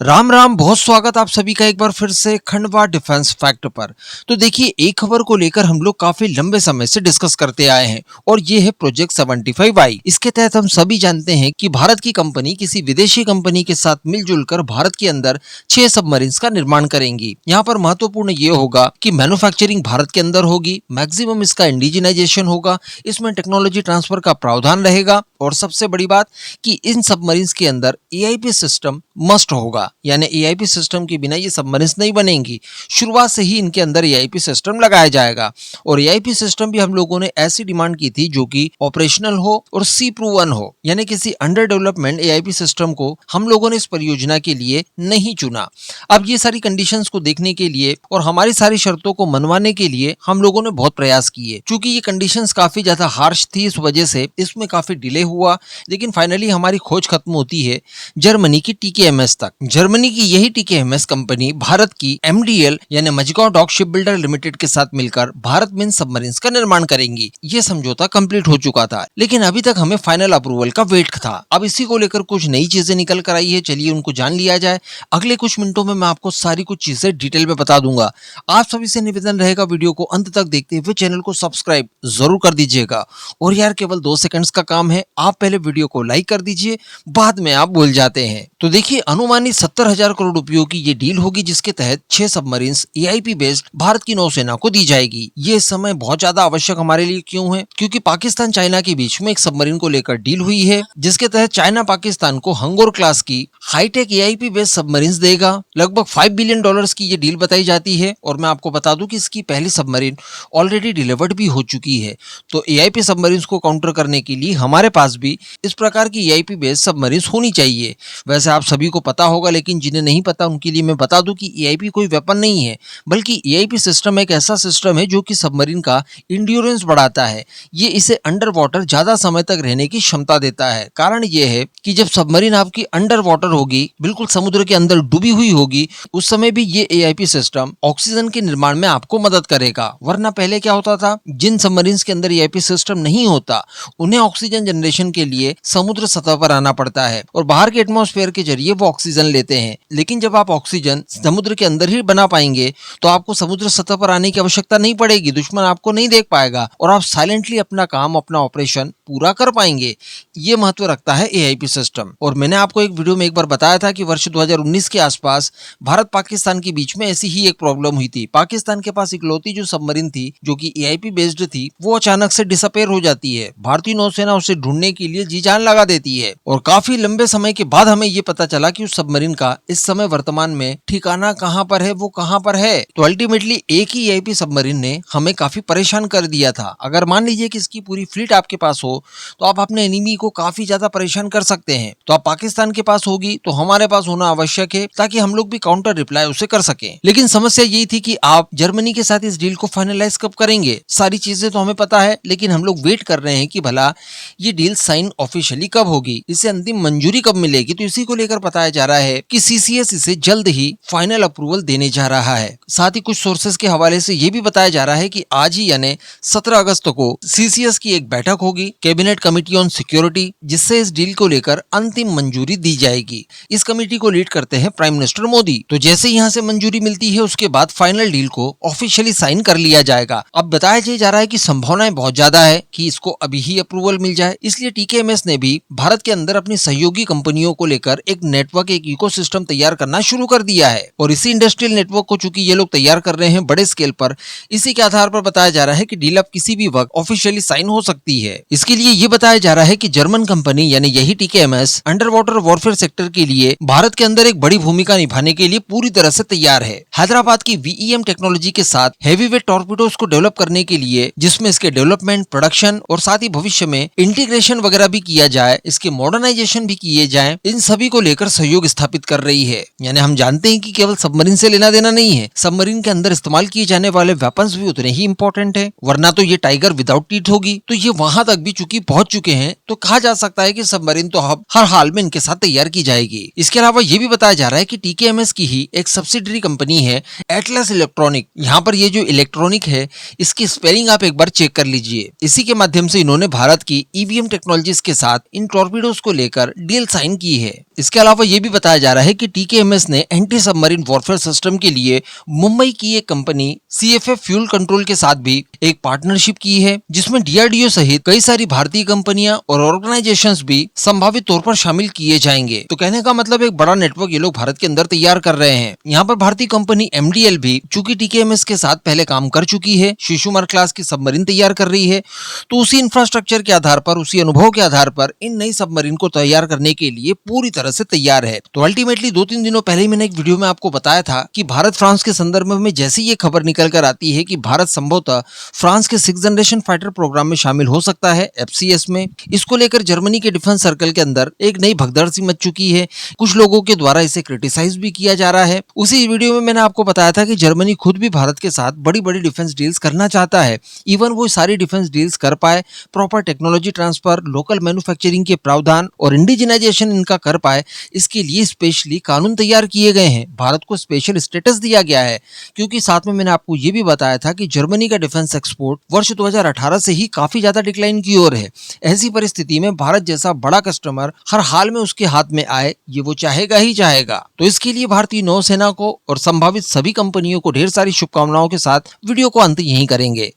राम राम, बहुत स्वागत आप सभी का एक बार फिर से खंडवा डिफेंस फैक्ट पर। तो देखिए, एक खबर को लेकर हम लोग काफी लंबे समय से डिस्कस करते आए हैं और ये है प्रोजेक्ट 75I। इसके तहत हम सभी जानते हैं कि भारत की कंपनी किसी विदेशी कंपनी के साथ मिलजुल कर भारत के अंदर 6 सबमरीन्स का निर्माण करेंगी। यहाँ पर महत्वपूर्ण ये होगा कि मैन्युफैक्चरिंग भारत के अंदर होगी, मैक्सिमम इसका इंडिजिनाइजेशन होगा, इसमें टेक्नोलॉजी ट्रांसफर का प्रावधान रहेगा और सबसे बड़ी बात कि इन सबमरीन्स के अंदर एआईपी सिस्टम मस्ट होगा, यानी एआईपी सिस्टम के बिना ये सबमरीन्स नहीं बनेंगी। शुरुआत से ही इनके अंदर एआईपी सिस्टम लगाया जाएगा और एआईपी सिस्टम भी हम लोगों ने ऐसी डिमांड की थी जो कि ऑपरेशनल हो और सी प्रूवन हो, यानी किसी अंडर डेवलपमेंट एआईपी सिस्टम को हम लोगों ने इस परियोजना के लिए नहीं चुना। अब ये सारी कंडीशंस को देखने के लिए और हमारी सारी शर्तों को मनवाने के लिए हम लोगों ने बहुत प्रयास किए। चूंकि ये कंडीशंस काफी ज्यादा हार्श थी, इस वजह से इसमें काफी डिले हुआ, लेकिन फाइनली हमारी खोज खत्म होती है जर्मनी की टीकेएमएस तक। जर्मनी की यही टीकेएमएस कंपनी भारत की एमडीएल यानी Mazagon dock ship builder limited के साथ मिलकर भारत में सबमरीन्स का निर्माण करेंगी। ये समझौता कंप्लीट हो चुका था, लेकिन अभी तक हमें फाइनल अप्रूवल का वेट था। अब इसी को लेकर कुछ नई चीजें निकल कर आई है, चलिए उनको जान लिया जाए। अगले कुछ मिनटों में मैं आपको सारी कुछ चीजें डिटेल में बता दूंगा। आप सभी से निवेदन रहेगा, वीडियो को अंत तक देखते हुए चैनल को सब्सक्राइब जरूर कर दीजिएगा। और यार, केवल 2 सेकंड्स का काम है, आप पहले वीडियो को लाइक कर दीजिए, बाद में आप भूल जाते हैं। तो देखिए, अनुमानित 70,000 करोड़ रुपयों की ये डील होगी, जिसके तहत 6 सबमरीन्स एआईपी बेस्ड भारत की नौसेना को दी जाएगी। ये इस समय बहुत ज्यादा आवश्यक हमारे लिए क्यों है? क्योंकि पाकिस्तान चाइना के बीच में एक सबमरीन को लेकर डील हुई है, जिसके तहत चाइना पाकिस्तान को हंगोर क्लास की हाईटेक एआईपी बेस्ड सबमरीन्स देगा। लगभग $5 बिलियन की ये डील बताई जाती है और मैं आपको बता दूं कि इसकी पहली सबमरीन ऑलरेडी डिलीवर्ड भी हो चुकी है। तो एआईपी सबमरीन्स को काउंटर करने के लिए हमारे पास भी इस प्रकार की एआईपी बेस्ड सबमरीन्स होनी चाहिए। वैसे आप सभी को पता होगा, लेकिन जिन्हें नहीं पता उनके लिए मैं बता दूं कि एआईपी कोई वेपन नहीं है, बल्कि एआईपी सिस्टम एक ऐसा सिस्टम है जो कि सबमरीन का इंड्योरेंस बढ़ाता है। ये इसे अंडर वाटर ज्यादा समय तक रहने की क्षमता देता है। कारण ये है कि जब सबमरीन आपकी अंडर वाटर होगी, बिल्कुल समुद्र के अंदर डूबी हुई होगी, उस समय भी ये एआईपी सिस्टम ऑक्सीजन के निर्माण में आपको मदद करेगा। वरना पहले क्या होता था, जिन सबमरीन्स के अंदर एआईपी सिस्टम नहीं होता, उन्हें ऑक्सीजन जनरेशन के लिए समुद्र सतह पर आना पड़ता है और बाहर के एटमॉस्फेयर के जरिए वो ऑक्सीजन लेते हैं। लेकिन जब आप ऑक्सीजन समुद्र के अंदर ही बना पाएंगे, तो आपको समुद्र सतह पर आने की आवश्यकता नहीं पड़ेगी, दुश्मन आपको नहीं देख पाएगा और आप साइलेंटली अपना काम, अपना ऑपरेशन पूरा कर पाएंगे। ये महत्व रखता है एआईपी सिस्टम। और मैंने आपको एक वीडियो में एक बार बताया था कि वर्ष 2019 के आसपास भारत पाकिस्तान के बीच में ऐसी ही एक प्रॉब्लम हुई थी। पाकिस्तान के पास इकलौती जो सबमरीन थी जो कि एआईपी बेस्ड थी, वो अचानक से डिसअपेयर हो जाती है। भारतीय नौसेना उसे ढूंढने के लिए जी जान लगा देती है और काफी लंबे समय के बाद हमें ये पता चला कि उस सबमरीन का इस समय वर्तमान में ठिकाना कहां पर है, वो कहां पर है। तो अल्टीमेटली एक ही एआईपी सबमरीन ने हमें काफी परेशान कर दिया था। अगर मान लीजिए कि इसकी पूरी फ्लीट आपके पास हो, तो आप अपने एनिमी को काफी ज्यादा परेशान कर सकते हैं। तो आप पाकिस्तान के पास होगी तो हमारे पास होना आवश्यक है, ताकि हम लोग भी काउंटर रिप्लाई उसे कर सकें। लेकिन समस्या यही थी कि आप जर्मनी के साथ इस डील को फाइनलाइज कब करेंगे। सारी चीजें तो हमें पता है, लेकिन हम लोग वेट कर रहे हैं कि भला ये डील साइन ऑफिशियली कब होगी, इसे अंतिम मंजूरी कब मिलेगी। तो इसी को लेकर बताया जा रहा है कि सीसीएस इसे जल्द ही फाइनल अप्रूवल देने जा रहा है। साथ ही कुछ सोर्सेस के हवाले से यह भी बताया जा रहा है कि आज ही यानी 17 अगस्त को सीसीएस की एक बैठक होगी, कैबिनेट कमेटी ऑन सिक्योरिटी, जिससे इस डील को लेकर अंतिम मंजूरी दी जाएगी। इस कमेटी को लीड करते हैं प्राइम मिनिस्टर मोदी। तो जैसे यहाँ से मंजूरी मिलती है, उसके बाद फाइनल डील को ऑफिशियली साइन कर लिया जाएगा। अब बताया जा रहा है कि संभावनाएं बहुत ज्यादा है कि इसको अभी ही अप्रूवल मिल जाए। इसलिए टीकेएमएस ने भी भारत के अंदर अपनी सहयोगी कंपनियों को लेकर एक नेटवर्क, एक इकोसिस्टम तैयार करना शुरू कर दिया है। और इसी इंडस्ट्रियल नेटवर्क को चूंकि ये लोग तैयार कर रहे हैं बड़े स्केल पर, इसी के आधार पर बताया जा रहा है कि डील अब किसी भी वक्त ऑफिशियली साइन हो सकती है। इसके लिए ये बताया जा रहा है कि जर्मन कंपनी यानी यही TKMS under water warfare sector के लिए भारत के अंदर एक बड़ी भूमिका निभाने के लिए पूरी तरह से तैयार है। हैदराबाद की वीईएम टेक्नोलॉजी के साथ हैवीवेट टॉर्पीडोज को डेवलप करने के लिए, जिसमें इसके डेवलपमेंट, प्रोडक्शन और साथ ही भविष्य में इंटीग्रेशन वगैरह भी किया जाए, इसके मॉडर्नाइजेशन भी किए जाए, इन सभी को लेकर सहयोग स्थापित कर रही है। यानी हम जानते हैं कि केवल सबमरीन से लेना देना नहीं है, सबमरीन के अंदर इस्तेमाल किए जाने वाले वेपन्स भी उतने ही इंपॉर्टेंट है, वरना तो ये टाइगर विदाउट टीथ होगी। तो ये वहां तक भी चूंकि पहुंच चुके हैं, तो कहा जा सकता है कि सबमरीन तो हर हाल में इनके साथ तैयार की जाएगी। इसके अलावा ये भी बताया जा रहा है कि टीकेएमएस की ही एक सब्सिडरी कंपनी है एटलस इलेक्ट्रॉनिक। यहाँ पर ये जो इलेक्ट्रॉनिक है, इसकी स्पेलिंग आप एक बार चेक कर लीजिए। इसी के माध्यम से इन्होंने भारत की ईवीएम टेक्नोलॉजीज के साथ इन टॉर्पीडोज को लेकर डील साइन की है। इसके अलावा ये भी बताया जा रहा है कि टीकेएमएस ने एंटी सबमरीन वॉरफेयर सिस्टम के लिए मुंबई की एक कंपनी सीएफएफ फ्यूल कंट्रोल के साथ भी एक पार्टनरशिप की है, जिसमें डीआरडीओ सहित कई सारी भारतीय कंपनियां और ऑर्गेनाइजेशंस भी संभावित तौर पर शामिल किए जाएंगे। तो कहने का मतलब एक बड़ा नेटवर्क ये लोग भारत के अंदर तैयार कर रहे हैं। यहाँ पर भारतीय कंपनी एमडीएल भी चूंकि टीकेएमएस के साथ पहले काम कर चुकी है, शिशुमार क्लास की सबमरीन तैयार कर रही है, तो उसी इंफ्रास्ट्रक्चर के आधार पर, उसी अनुभव के आधार पर इन नई सबमरीन को तैयार करने के लिए पूरी तरह से तैयार है। तो अल्टीमेटली 2-3 दिनों पहले ही मैंने एक वीडियो में आपको बताया था कि भारत फ्रांस के संदर्भ में जैसे ये खबर निकल कर आती है कि भारत संभवतः फ्रांस के 6th जनरेशन फाइटर प्रोग्राम में शामिल हो सकता है, एफसीएस में। इसको लेकर जर्मनी के डिफेंस सर्कल के अंदर एक नई भगदड़ सी मच चुकी है। कुछ लोगों के द्वारा इसे क्रिटिसाइज भी किया जा रहा है। उसी वीडियो में मैंने आपको बताया था कि जर्मनी खुद भी भारत के साथ बड़ी बड़ी डिफेंस डील्स करना चाहता है। इवन वो सारी डिफेंस डील्स कर पाए, proper technology transfer, local manufacturing के प्रावधान और इंडिजिनाइजेशन इनका कर पाए, इसके लिए स्पेशली कानून तैयार किए गए हैं। भारत को स्पेशल स्टेटस दिया गया है, क्योंकि साथ में मैंने आपको ये भी बताया था कि जर्मनी का डिफेंस एक्सपोर्ट वर्ष 2018 से ही काफी ज्यादा डिक्लाइन की ओर है। ऐसी परिस्थिति में भारत जैसा बड़ा कस्टमर हर हाल में उसके हाथ में आए, ये वो चाहेगा ही चाहेगा। तो इसके लिए भारतीय नौसेना को और संभावित सभी कंपनियों को ढेर सारी शुभकामनाओं के साथ वीडियो को अंत यहीं करेंगे।